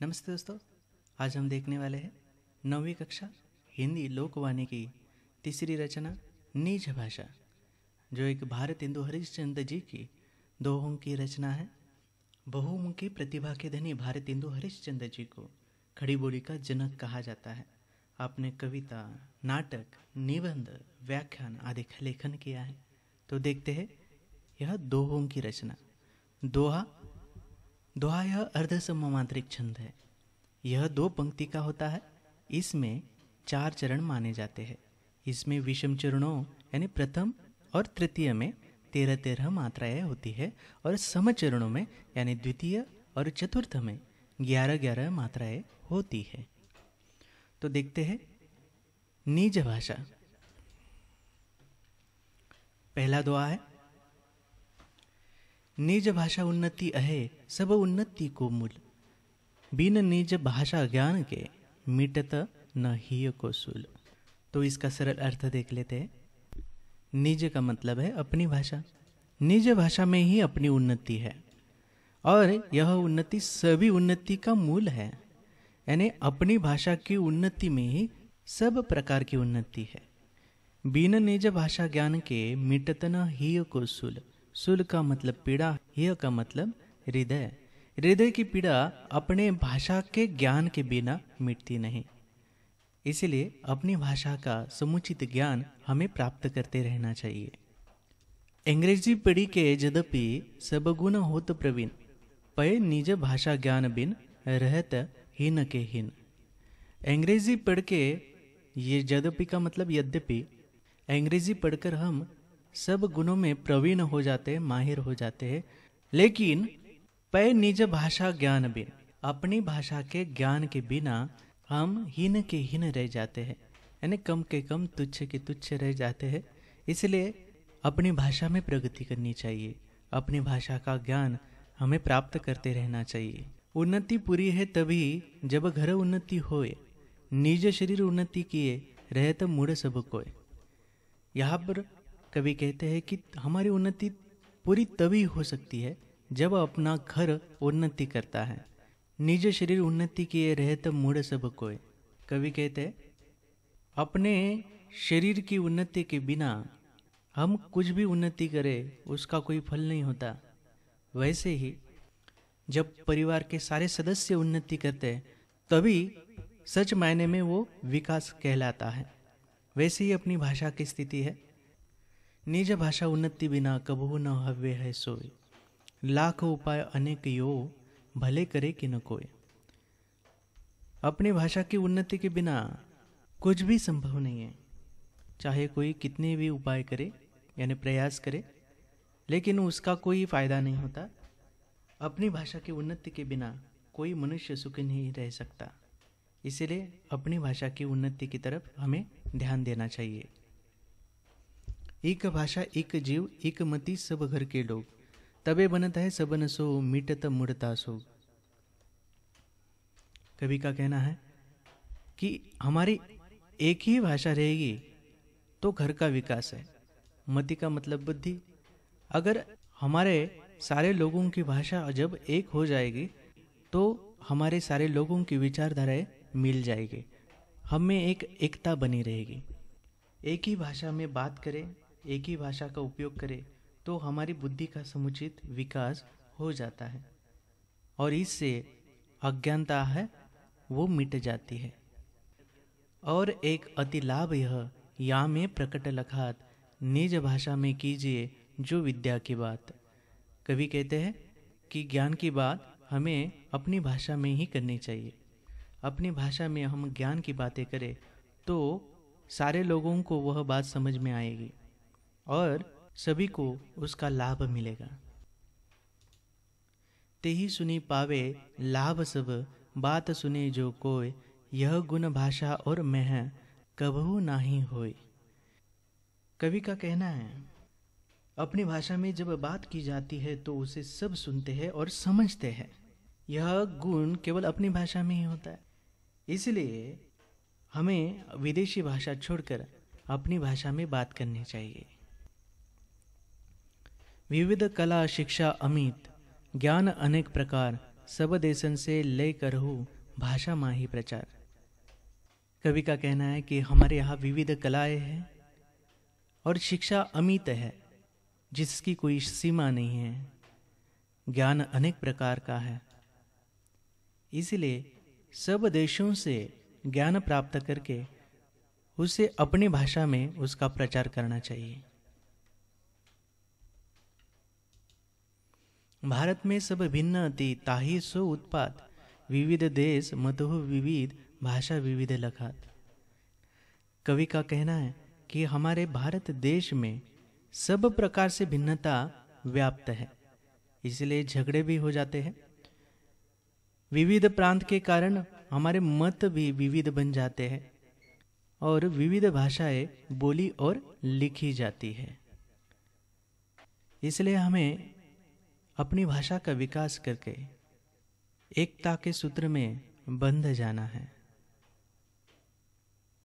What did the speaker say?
नमस्ते दोस्तों, आज हम देखने वाले हैं 9वीं कक्षा हिंदी लोकवाणी की तीसरी रचना निज भाषा, जो एक भारत हिंदू हरिश्चंद्र जी की दोहों की रचना है। बहुमुखी प्रतिभा के धनी भारत हिंदू हरिश्चंद्र जी को खड़ी बोली का जनक कहा जाता है। आपने कविता, नाटक, निबंध, व्याख्यान आदि का लेखन किया है। तो देखते हैं यह दोहों की रचना। दोहा यह अर्धसममात्रिक छंद है। यह 2 पंक्ति का होता है। इसमें 4 चरण माने जाते हैं। इसमें विषम चरणों यानी प्रथम और तृतीय में 13-13 मात्राएं होती है और सम चरणों में यानी द्वितीय और चतुर्थ में 11-11 मात्राएं होती है। तो देखते हैं निज भाषा। पहला दोहा है, निज भाषा उन्नति अहे सब उन्नति को मूल, बिन निज भाषा ज्ञान के मिटत न ही को सूल। तो इसका सरल अर्थ देख लेते हैं। निज का मतलब है अपनी भाषा। निज भाषा में ही अपनी उन्नति है और यह उन्नति सभी उन्नति का मूल है। यानी अपनी भाषा की उन्नति में ही सब प्रकार की उन्नति है। बिन निज भाषा ज्ञान के मिटत न ही को सूल। सूल का मतलब पीड़ा, यह का मतलब हृदय। हृदय की पीड़ा अपने भाषा के ज्ञान के बिना मिटती नहीं। इसलिए अपनी भाषा का समुचित ज्ञान हमें प्राप्त करते रहना चाहिए। अंग्रेजी पढ़ी के यद्यपि सब गुण होत प्रवीण, पय निज भाषा ज्ञान बिन रहत हीन के हीन। अंग्रेजी पढ़ के, ये यद्यपि का मतलब यद्यपि, अंग्रेजी पढ़कर हम सब गुणों में प्रवीण हो जाते हैं, माहिर हो जाते हैं, लेकिन पै निज भाषा ज्ञान बिन, अपनी भाषा के ज्ञान के बिना हम हीन के हीन रह जाते हैं। यानी कम के कम, तुच्छ के तुच्छ रह जाते हैं। इसलिए अपनी भाषा में प्रगति करनी चाहिए। अपनी भाषा का ज्ञान हमें प्राप्त करते रहना चाहिए। उन्नति पूरी है तभी जब घर उन्नति होए, निज शरीर उन्नति किए रहत मूढ़ सब कोय। यहाँ पर कवि कहते हैं कि हमारी उन्नति पूरी तभी हो सकती है जब अपना घर उन्नति करता है। निज शरीर उन्नति किए रहत मूढ़ सब कोय। कवि कहते हैं अपने शरीर की उन्नति के बिना हम कुछ भी उन्नति करें उसका कोई फल नहीं होता। वैसे ही जब परिवार के सारे सदस्य उन्नति करते हैं तभी सच मायने में वो विकास कहलाता है। वैसे ही अपनी भाषा की स्थिति है। निज भाषा उन्नति बिना कबहू न हव्य है सोय, लाख उपाय अनेक यो भले करे कि न कोय। अपनी भाषा की उन्नति के बिना कुछ भी संभव नहीं है। चाहे कोई कितने भी उपाय करे यानी प्रयास करे, लेकिन उसका कोई फायदा नहीं होता। अपनी भाषा की उन्नति के बिना कोई मनुष्य सुखी नहीं रह सकता। इसलिए अपनी भाषा की उन्नति की तरफ हमें ध्यान देना चाहिए। एक भाषा एक जीव एक मति सब घर के लोग, तबे बनता है सबन सो मिटत मुड़ता सो। कवि का कहना है कि हमारी एक ही भाषा रहेगी तो घर का विकास है। मति का मतलब बुद्धि। अगर हमारे सारे लोगों की भाषा जब एक हो जाएगी तो हमारे सारे लोगों की विचारधाराएं मिल जाएगी। हम में एक एकता बनी रहेगी। एक ही भाषा में बात करें, एक ही भाषा का उपयोग करें तो हमारी बुद्धि का समुचित विकास हो जाता है और इससे अज्ञानता है वो मिट जाती है। और एक अति लाभ यह या में प्रकट लखात, निज भाषा में कीजिए जो विद्या की बात। कवि कहते हैं कि ज्ञान की बात हमें अपनी भाषा में ही करनी चाहिए। अपनी भाषा में हम ज्ञान की बातें करें तो सारे लोगों को वह बात समझ में आएगी और सभी को उसका लाभ मिलेगा। ते ही सुनी पावे लाभ सब, बात सुने जो कोय, यह गुण भाषा और मह कबहू नाही होय। कवि का कहना है अपनी भाषा में जब बात की जाती है तो उसे सब सुनते हैं और समझते हैं। यह गुण केवल अपनी भाषा में ही होता है। इसलिए हमें विदेशी भाषा छोड़कर अपनी भाषा में बात करनी चाहिए। विविध कला शिक्षा अमित, ज्ञान अनेक प्रकार, सब देशन से ले करहु भाषा माही प्रचार। कवि का कहना है कि हमारे यहाँ विविध कलाएं हैं और शिक्षा अमित है, जिसकी कोई सीमा नहीं है। ज्ञान अनेक प्रकार का है, इसलिए सब देशों से ज्ञान प्राप्त करके उसे अपनी भाषा में उसका प्रचार करना चाहिए। भारत में सब भिन्न अति ताहि सो उत्पात, विविध देश मतहु विविध भाषा विविध लखात। कवि का कहना है कि हमारे भारत देश में सब प्रकार से भिन्नता व्याप्त है, इसलिए झगड़े भी हो जाते हैं। विविध प्रांत के कारण हमारे मत भी विविध बन जाते हैं और विविध भाषाएं बोली और लिखी जाती है। इसलिए हमें अपनी भाषा का विकास करके एकता के सूत्र में बंध जाना है।